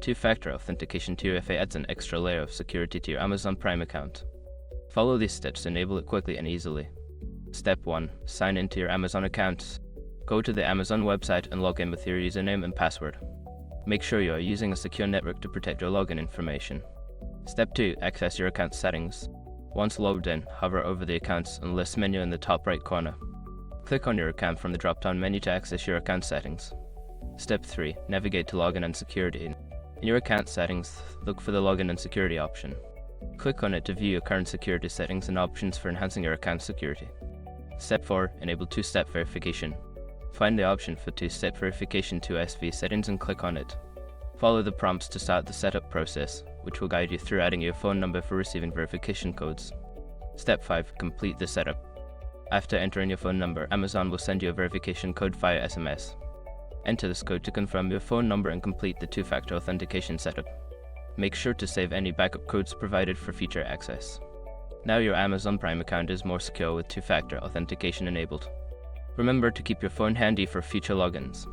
Two-factor authentication 2FA adds an extra layer of security to your Amazon Prime account. Follow these steps to enable it quickly and easily. Step 1. Sign into your Amazon account. Go to the Amazon website and log in with your username and password. Make sure you are using a secure network to protect your login information. Step 2. Access your account settings. Once logged in, hover over the Accounts and List menu in the top right corner. Click on your account from the drop-down menu to access your account settings. Step 3. Navigate to Login and Security. In your account settings, look for the Login and Security option. Click on it to view your current security settings and options for enhancing your account security. Step 4. Enable two-step verification. Find the option for two-step verification 2SV settings and click on it. Follow the prompts to start the setup process, which will guide you through adding your phone number for receiving verification codes. Step 5. Complete the setup. After entering your phone number, Amazon will send you a verification code via SMS. Enter this code to confirm your phone number and complete the two-factor authentication setup. Make sure to save any backup codes provided for future access. Now your Amazon Prime account is more secure with two-factor authentication enabled. Remember to keep your phone handy for future logins.